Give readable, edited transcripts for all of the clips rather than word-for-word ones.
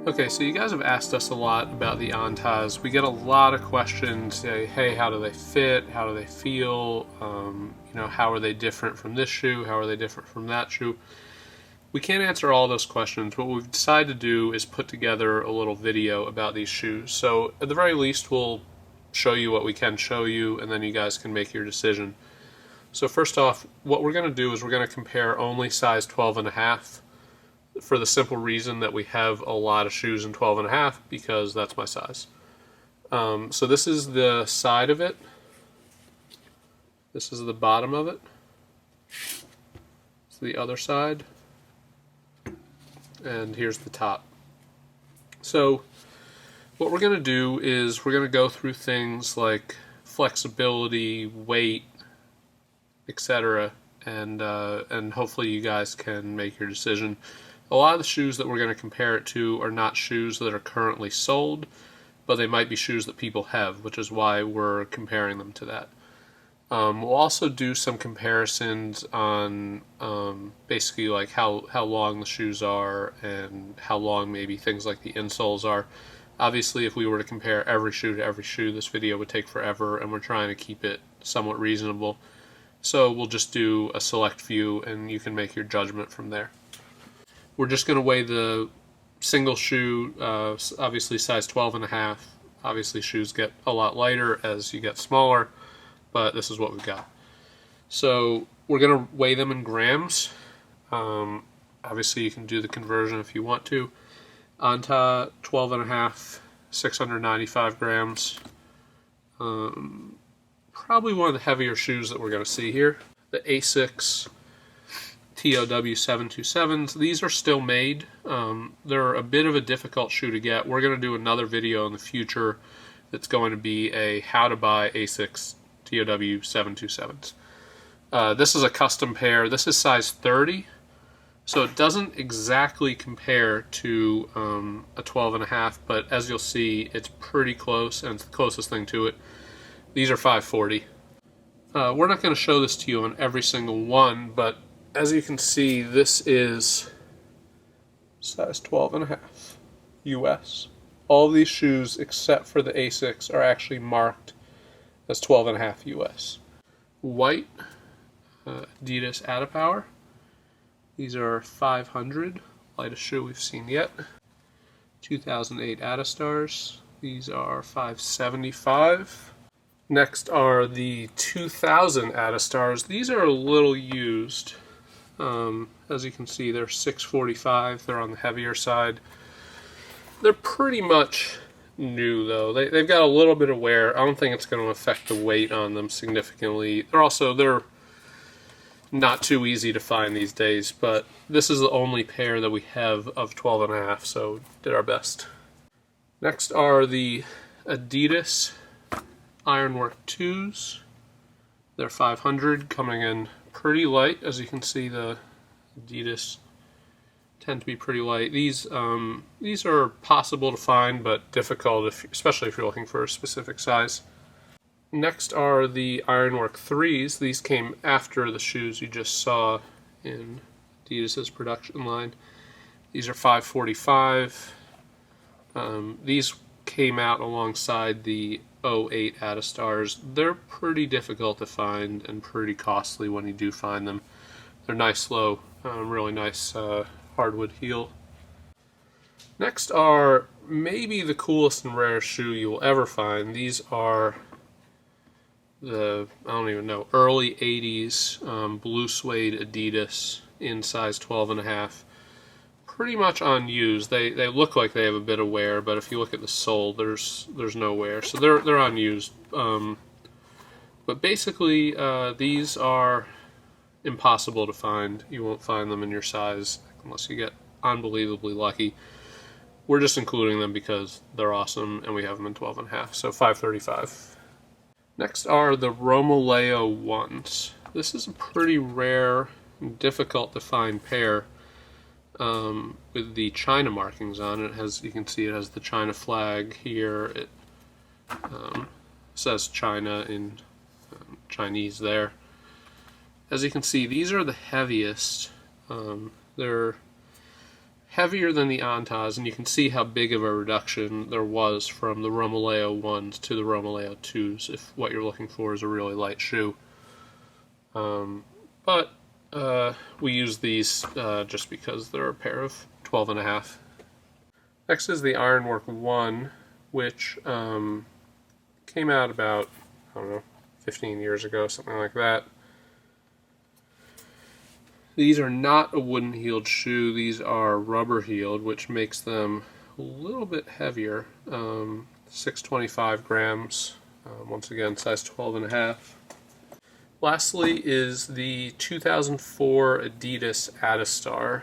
Okay, so you guys have asked us a lot about the Antas. We get a lot of questions, say, hey, how do they fit? How do they feel? How are they different from this shoe? How are they different from that shoe? We can't answer all those questions. What we've decided to do is put together a little video about these shoes. So at the very least, we'll show you what we can show you, and then you guys can make your decision. So first off, what we're going to do is we're going to compare only size 12.5, for the simple reason that we have a lot of shoes in 12.5 because that's my size. So this is the side of it. This is the bottom of it. It's the other side. And here's the top. So what we're going to do is we're going to go through things like flexibility, weight, etc., and hopefully you guys can make your decision. A lot of the shoes that we're going to compare it to are not shoes that are currently sold, but they might be shoes that people have, which is why we're comparing them to that. We'll also do some comparisons on basically like how long the shoes are and how long maybe things like the insoles are. Obviously, if we were to compare every shoe to every shoe, this video would take forever, and we're trying to keep it somewhat reasonable. So we'll just do a select few, and you can make your judgment from there. We're just going to weigh the single shoe, obviously size 12.5. Obviously shoes get a lot lighter as you get smaller, but this is what we've got. So we're going to weigh them in grams. Obviously you can do the conversion if you want to. Anta 12.5, 695 grams. Probably one of the heavier shoes that we're going to see here. The Asics TOW 727s. These are still made. They're a bit of a difficult shoe to get. We're going to do another video in the future that's going to be a how to buy Asics TOW 727s. This is a custom pair. This is size 30, so it doesn't exactly compare to a 12.5, but as you'll see, it's pretty close, and it's the closest thing to it. These are 540. We're not going to show this to you on every single one, but as you can see, this is size 12.5 US. All these shoes, except for the Asics, are actually marked as 12.5 US. White, Adidas Adipower. These are 500, lightest shoe we've seen yet. 2008 Adistars. These are 575. Next are the 2000 Adistars. These are a little used. As you can see, they're 645. They're on the heavier side. They're pretty much new, though. They've got a little bit of wear. I don't think it's going to affect the weight on them significantly. They're not too easy to find these days, but this is the only pair that we have of 12.5, so did our best. Next are the Adidas Ironwork 2s. They're 500, coming in pretty light. As you can see, the Adidas tend to be pretty light. These are possible to find, but difficult, especially if you're looking for a specific size. Next are the Ironwork 3s. These came after the shoes you just saw in Adidas's production line. These are 545. These came out alongside the 08 Adistars. They're pretty difficult to find and pretty costly when you do find them. They're nice, low, really nice hardwood heel. Next are maybe the coolest and rarest shoe you will ever find. These are the, I don't even know, early 80s blue suede Adidas in size 12.5. Pretty much unused. They look like they have a bit of wear, but if you look at the sole, there's no wear, so they're unused. But basically, these are impossible to find. You won't find them in your size unless you get unbelievably lucky. We're just including them because they're awesome, and we have them in 12.5, so 535. Next are the Romaleo ones. This is a pretty rare and difficult to find pair. With the China markings on it. You can see it has the China flag here. It says China in Chinese there. As you can see, these are the heaviest. They're heavier than the Antas, and you can see how big of a reduction there was from the Romaleo 1s to the Romaleo 2s, if what you're looking for is a really light shoe. But we use these just because they're a pair of 12.5. Next is the Ironwork 1, which came out about, I don't know, 15 years ago, something like that. These are not a wooden-heeled shoe. These are rubber-heeled, which makes them a little bit heavier. 625 grams. Once again, size 12.5. Lastly is the 2004 Adidas Adistar.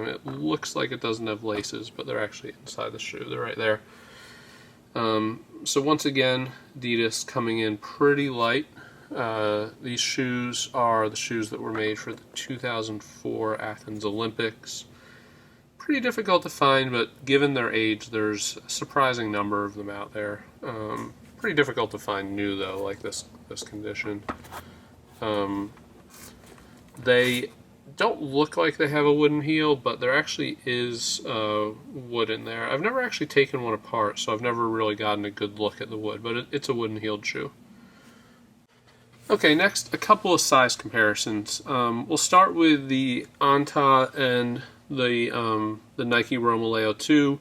It looks like it doesn't have laces, but they're actually inside the shoe. They're right there. So once again, Adidas coming in pretty light. These shoes are the shoes that were made for the 2004 Athens Olympics. Pretty difficult to find, but given their age, there's a surprising number of them out there. Pretty difficult to find new, though, like this condition. They don't look like they have a wooden heel, but there actually is wood in there. I've never actually taken one apart, so I've never really gotten a good look at the wood, but it's a wooden-heeled shoe. Okay, next, a couple of size comparisons. We'll start with the Anta and the Nike Romaleo 2.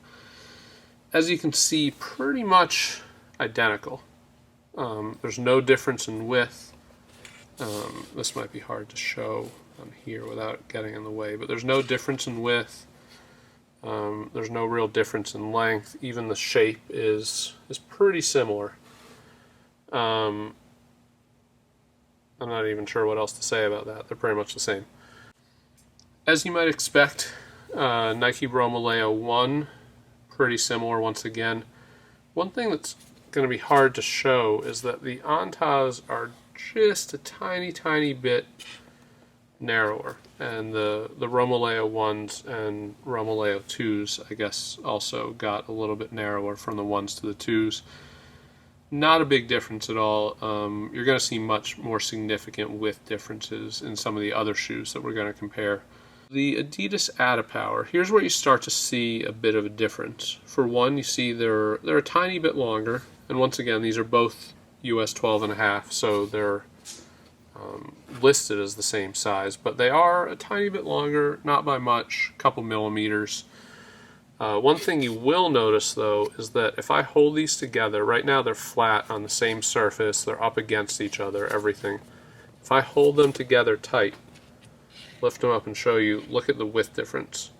As you can see, pretty much identical. There's no difference in width. This might be hard to show on here without getting in the way, but there's no difference in width. There's no real difference in length. Even the shape is pretty similar. I'm not even sure what else to say about that. They're pretty much the same. As you might expect, Nike Romaleo 1, pretty similar once again. One thing that's going to be hard to show is that the Antas are just a tiny bit narrower, and the Romaleo 1s and Romaleo 2s, I guess, also got a little bit narrower from the 1s to the 2s. Not a big difference at all. You're going to see much more significant width differences in some of the other shoes that we're going to compare. The Adidas Adipower, here's where you start to see a bit of a difference. For one, you see they're a tiny bit longer, and once again, these are both US 12.5, so they're listed as the same size, but they are a tiny bit longer, not by much, a couple millimeters. One thing you will notice, though, is that if I hold these together, right now they're flat on the same surface, they're up against each other, everything. If I hold them together tight, lift them up and show you, look at the width difference.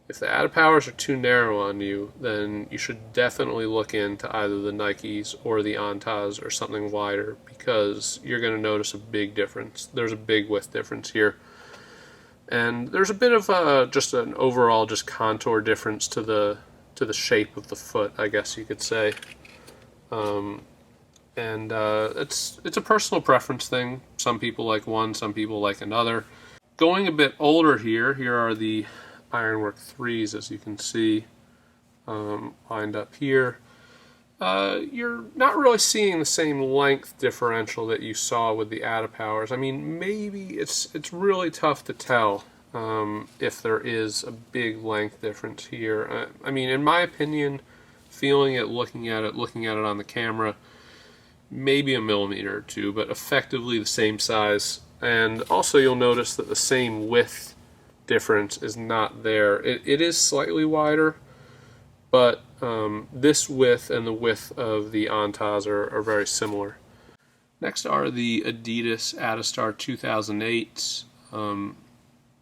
If the Adipowers are too narrow on you, then you should definitely look into either the Nikes or the Antas or something wider, because you're going to notice a big difference. There's a big width difference here. And there's a bit of just an overall just contour difference to the shape of the foot, I guess you could say. It's a personal preference thing. Some people like one, some people like another. Going a bit older here are the Ironwork 3s, as you can see, lined up here. You're not really seeing the same length differential that you saw with the Adipowers. I mean, maybe it's really tough to tell if there is a big length difference here. I mean, in my opinion, feeling it, looking at it on the camera, maybe a millimeter or two, but effectively the same size. And also you'll notice that the same width difference is not there. It is slightly wider, but this width and the width of the Antas are very similar. Next are the Adidas Adistar 2008s.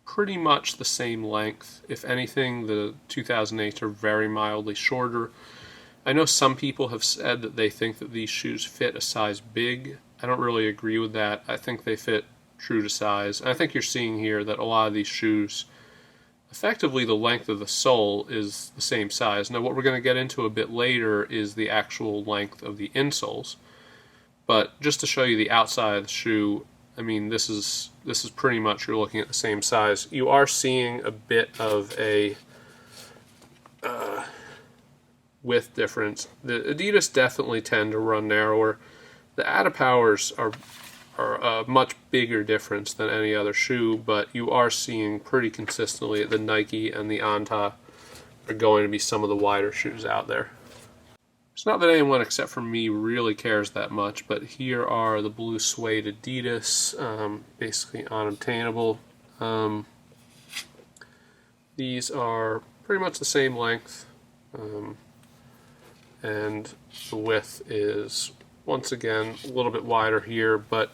Pretty much the same length. If anything, the 2008s are very mildly shorter. I know some people have said that they think that these shoes fit a size big. I don't really agree with that. I think they fit true to size. I think you're seeing here that a lot of these shoes, effectively the length of the sole is the same size. Now what we're going to get into a bit later is the actual length of the insoles. But just to show you the outside of the shoe, I mean, this is pretty much, you're looking at the same size. You are seeing a bit of a width difference. The Adidas definitely tend to run narrower. The Adipowers are are a much bigger difference than any other shoe, but you are seeing pretty consistently the Nike and the Anta are going to be some of the wider shoes out there. It's not that anyone except for me really cares that much, but here are the blue suede Adidas, basically unobtainable. These are pretty much the same length, and the width is once again a little bit wider here, but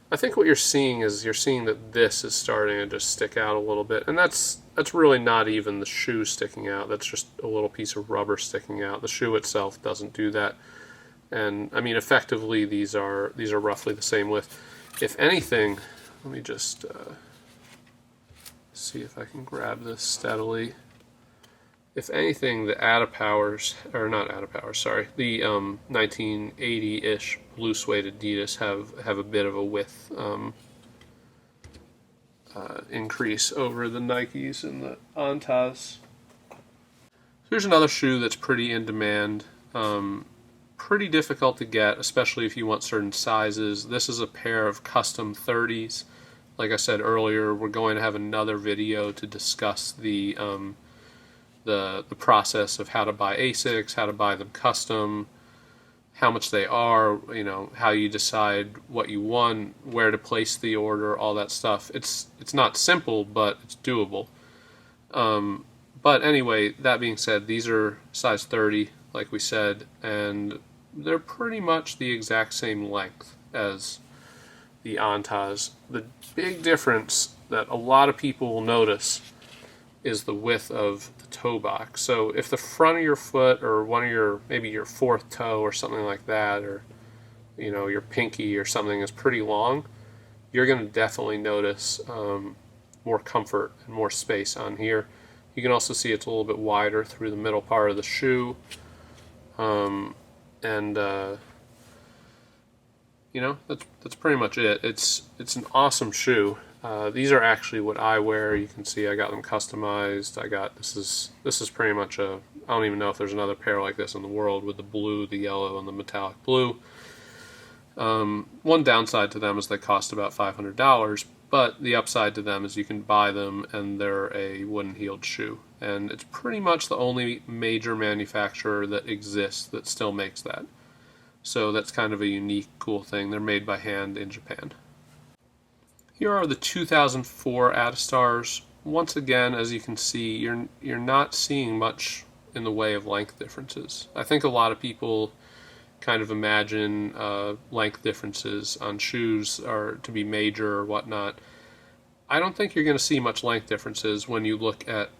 I think what you're seeing is that this is starting to just stick out a little bit, and that's really not even the shoe sticking out. That's just a little piece of rubber sticking out. The shoe itself doesn't do that. And I mean, effectively, these are roughly the same width. If anything, let me just see if I can grab this steadily. If anything, the Adipowers, or not Adipowers, sorry, the 1980-ish blue suede Adidas have a bit of a width increase over the Nikes and the Antas. Here's another shoe that's pretty in demand, pretty difficult to get, especially if you want certain sizes. This is a pair of custom 30s. Like I said earlier, we're going to have another video to discuss the process of how to buy ASICs, how to buy them custom, how much they are, you know, how you decide what you want, where to place the order, all that stuff. It's not simple, but it's doable. But anyway, that being said, these are size 30, like we said, and they're pretty much the exact same length as the Antas. The big difference that a lot of people will notice is the width of the toe box. So if the front of your foot or one of your, maybe your fourth toe or something like that, or you know, your pinky or something is pretty long, you're going to definitely notice more comfort and more space on here. You can also see it's a little bit wider through the middle part of the shoe, you know, that's pretty much it. It's an awesome shoe. These are actually what I wear. You can see I got them customized. This is pretty much I don't even know if there's another pair like this in the world, with the blue, the yellow, and the metallic blue. One downside to them is they cost about $500, but the upside to them is you can buy them and they're a wooden-heeled shoe. And it's pretty much the only major manufacturer that exists that still makes that. So that's kind of a unique, cool thing. They're made by hand in Japan. Here are the 2004 Adistars. Once again, as you can see, you're not seeing much in the way of length differences. I think a lot of people kind of imagine length differences on shoes are to be major or whatnot. I don't think you're going to see much length differences when you look at,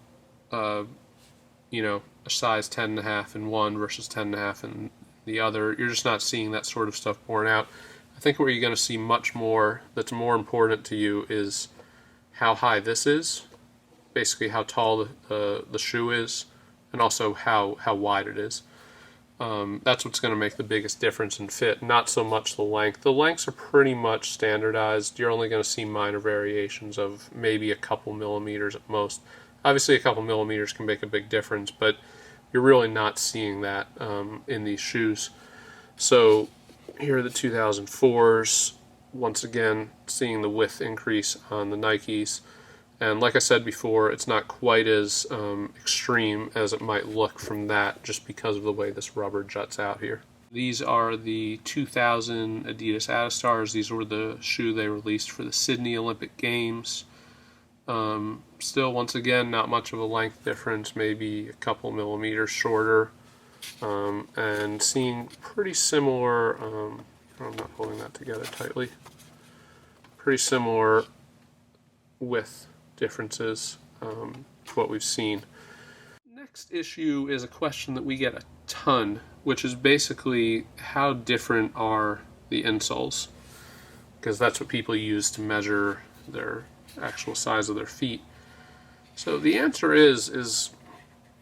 you know, a size 10.5 in one versus 10.5 in the other. You're just not seeing that sort of stuff borne out. I think where you're going to see much more that's more important to you is how high this is, basically how tall the shoe is, and also how wide it is. That's what's going to make the biggest difference in fit, not so much the length. The lengths are pretty much standardized. You're only going to see minor variations of maybe a couple millimeters at most. Obviously, a couple millimeters can make a big difference, but you're really not seeing that in these shoes. So here are the 2004s. Once again, seeing the width increase on the Nikes. And like I said before, it's not quite as extreme as it might look from that, just because of the way this rubber juts out here. These are the 2000 Adidas Adistars. These were the shoe they released for the Sydney Olympic Games. Still, once again, not much of a length difference, maybe a couple millimeters shorter. And seeing pretty similar, I'm not holding that together tightly, pretty similar width differences to what we've seen. Next issue is a question that we get a ton, which is basically how different are the insoles, because that's what people use to measure their actual size of their feet. So the answer is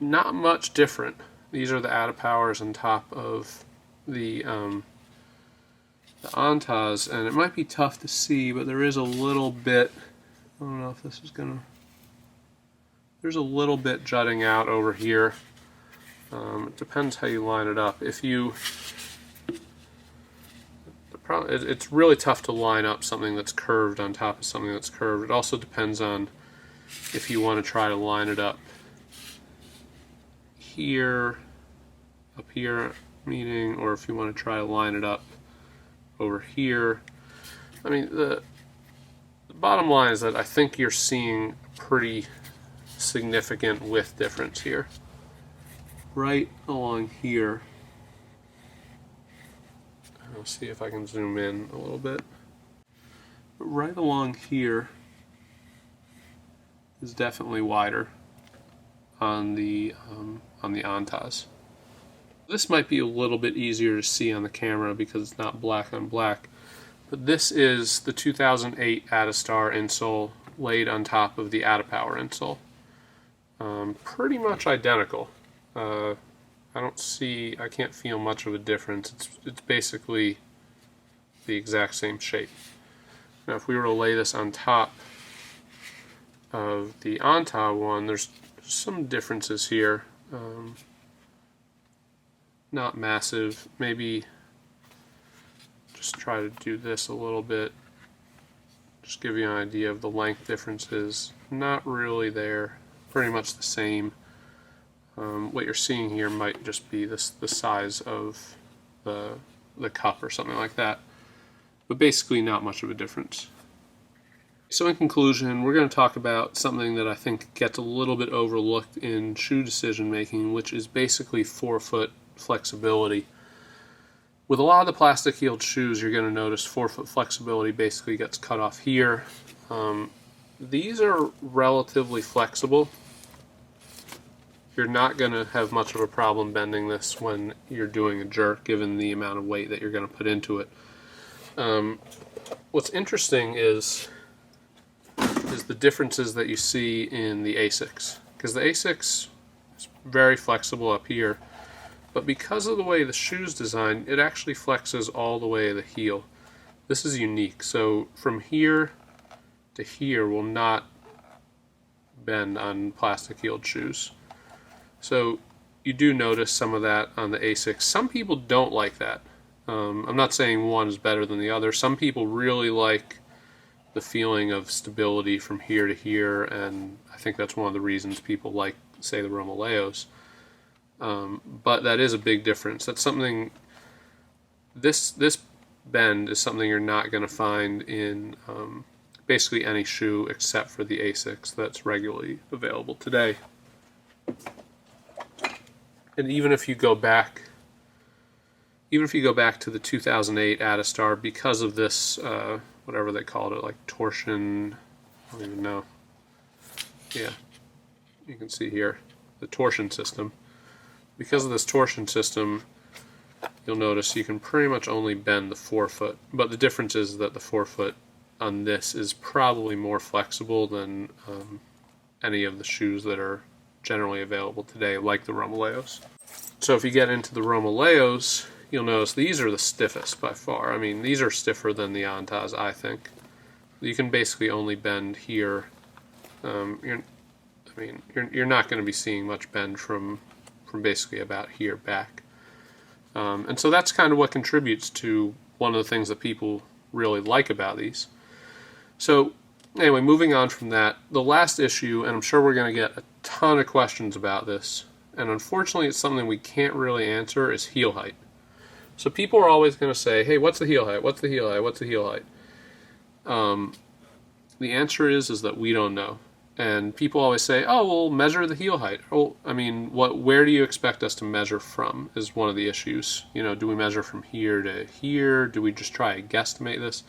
not much different. These are the Adipowers on top of the Antas, and it might be tough to see, but there is a little bit, I don't know if this is gonna, there's a little bit jutting out over here. It depends how you line it up. If you, the it's really tough to line up something that's curved on top of something that's curved. It also depends on if you want to try to line it up here, up here, meaning, or if you want to try to line it up over here. I mean, the bottom line is that I think you're seeing pretty significant width difference here. Right along here. I'll see if I can zoom in a little bit. But right along here is definitely wider on the Antas. This might be a little bit easier to see on the camera because it's not black on black, but this is the 2008 Adistar insole laid on top of the Adipower insole. Pretty much identical. I can't feel much of a difference. It's basically the exact same shape. Now if we were to lay this on top of the Anta one, there's some differences here. Not massive. Maybe just try to do this a little bit. Just give you an idea of the length differences. Not really there. Pretty much the same. What you're seeing here might just be the size of the cup or something like that. But basically not much of a difference. So in conclusion, we're going to talk about something that I think gets a little bit overlooked in shoe decision making, which is basically forefoot flexibility. With a lot of the plastic heeled shoes, you're going to notice forefoot flexibility basically gets cut off here. These are relatively flexible. You're not going to have much of a problem bending this when you're doing a jerk, given the amount of weight that you're going to put into it. What's interesting is the differences that you see in the Asics, because the Asics is very flexible up here, but because of the way the shoe's designed, it actually flexes all the way to the heel. This is unique. So from here to here will not bend on plastic heeled shoes. So you do notice some of that on the Asics. Some people don't like that. I'm not saying one is better than the other. Some people really like the feeling of stability from here to here, and I think that's one of the reasons people like, say, the Romaleos. But that is a big difference. That's something, this bend is something you're not going to find in basically any shoe except for the Asics that's regularly available today. And even if you go back to the 2008 Adistar, because of this, whatever they called it, like torsion, I don't even know. Yeah, you can see here, the torsion system. Because of this torsion system, you'll notice you can pretty much only bend the forefoot. But the difference is that the forefoot on this is probably more flexible than any of the shoes that are generally available today, like the Romaleos. So if you get into the Romaleos, you'll notice these are the stiffest by far. I mean, these are stiffer than the Antas, I think. You can basically only bend here. You're not going to be seeing much bend from basically about here back. And so that's kind of what contributes to one of the things that people really like about these. So anyway, moving on from that, the last issue, and I'm sure we're going to get a ton of questions about this, and unfortunately it's something we can't really answer, is heel height. So people are always going to say, hey, what's the heel height? What's the heel height? What's the heel height? The answer is that we don't know. And people always say, oh, well, measure the heel height. Oh, I mean, where do you expect us to measure from is one of the issues. You know, do we measure from here to here? Do we just try to guesstimate this?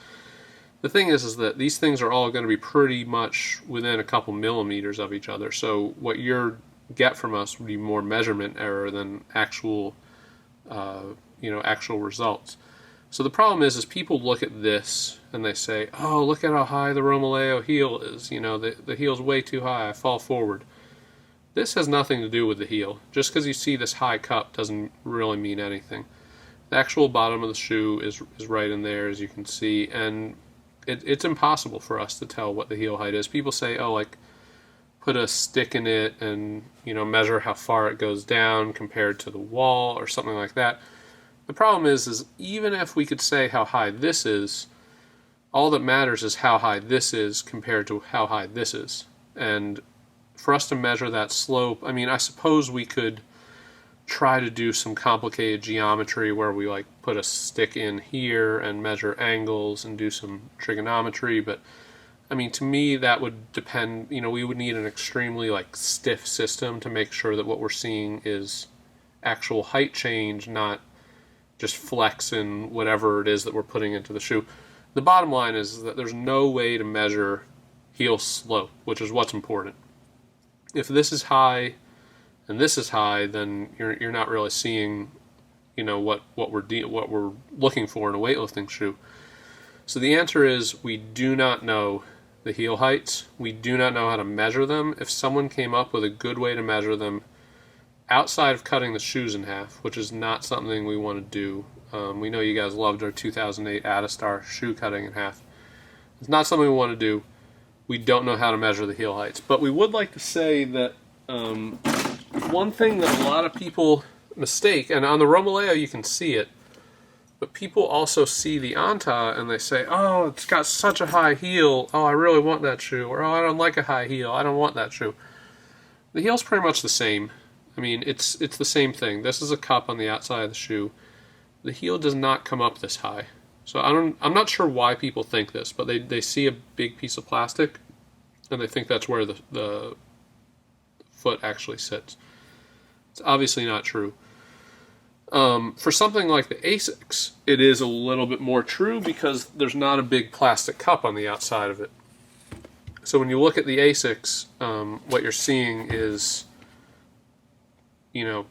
The thing is that these things are all going to be pretty much within a couple millimeters of each other. So what you get from us would be more measurement error than actual results. So the problem is people look at this and they say, oh, look at how high the Romaleo heel is. You know, the heel's way too high, I fall forward. This has nothing to do with the heel. Just because you see this high cup doesn't really mean anything. The actual bottom of the shoe is right in there, as you can see, and it's impossible for us to tell what the heel height is. People say, oh, like, put a stick in it and, measure how far it goes down compared to the wall or something like that. The problem is even if we could say how high this is, all that matters is how high this is compared to how high this is. And for us to measure that slope, I mean, I suppose we could try to do some complicated geometry where we like put a stick in here and measure angles and do some trigonometry, but I mean, to me that would depend, we would need an extremely like stiff system to make sure that what we're seeing is actual height change, not just flex in whatever it is that we're putting into the shoe. The bottom line is that there's no way to measure heel slope, which is what's important. If this is high and this is high, then you're not really seeing, what we're looking for in a weightlifting shoe. So the answer is we do not know the heel heights. We do not know how to measure them. If someone came up with a good way to measure them outside of cutting the shoes in half, which is not something we want to do. We know you guys loved our 2008 Adistar shoe cutting in half. It's not something we want to do. We don't know how to measure the heel heights. But we would like to say that one thing that a lot of people mistake, and on the Romaleo you can see it, but people also see the Anta and they say, oh, it's got such a high heel. Oh, I really want that shoe. Or, oh, I don't like a high heel. I don't want that shoe. The heel's pretty much the same. I mean, it's the same thing. This is a cup on the outside of the shoe. The heel does not come up this high. So I'm not sure why people think this, but they see a big piece of plastic and they think that's where the foot actually sits. It's obviously not true. For something like the Asics, it is a little bit more true because there's not a big plastic cup on the outside of it. So when you look at the Asics, what you're seeing is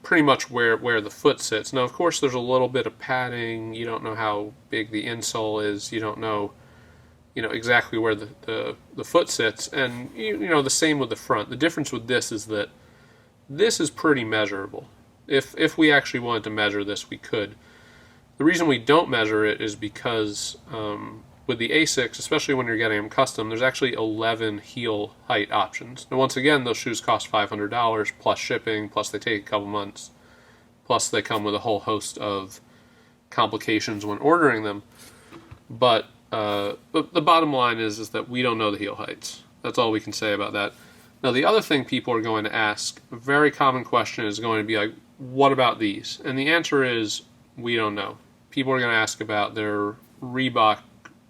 pretty much where the foot sits. Now, of course, there's a little bit of padding. You don't know how big the insole is. You don't know, exactly where the foot sits. And, the same with the front. The difference with this is that this is pretty measurable. If we actually wanted to measure this, we could. The reason we don't measure it is because with the Asics, especially when you're getting them custom, there's actually 11 heel height options. Now, once again, those shoes cost $500 plus shipping, plus they take a couple months, plus they come with a whole host of complications when ordering them. But the bottom line is that we don't know the heel heights. That's all we can say about that. Now, the other thing people are going to ask, a very common question is going to be like, what about these? And the answer is, we don't know. People are going to ask about their Reebok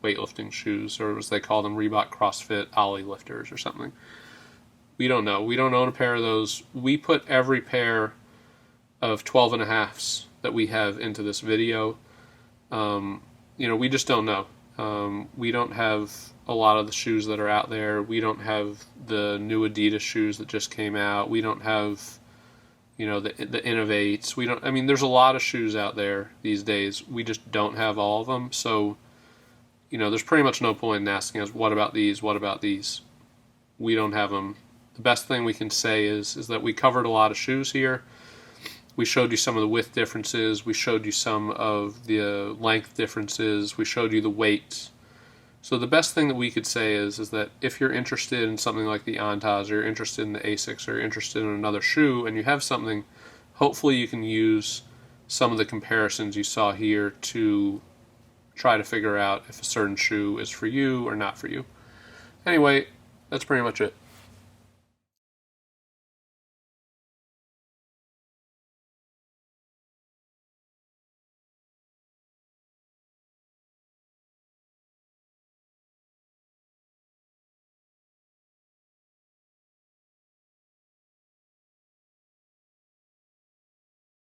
weightlifting shoes, or as they call them, Reebok CrossFit Oly Lifters or something. We don't know. We don't own a pair of those. We put every pair of 12.5s that we have into this video. We just don't know. We don't have a lot of the shoes that are out there. We don't have the new Adidas shoes that just came out. We don't have, the Innovates. There's a lot of shoes out there these days. We just don't have all of them. So, there's pretty much no point in asking us, what about these? What about these? We don't have them. The best thing we can say is that we covered a lot of shoes here. We showed you some of the width differences. We showed you some of the length differences. We showed you the weights. So the best thing that we could say is that if you're interested in something like the Antas, or you're interested in the Asics, or you're interested in another shoe, and you have something, hopefully you can use some of the comparisons you saw here to try to figure out if a certain shoe is for you or not for you. Anyway, that's pretty much it.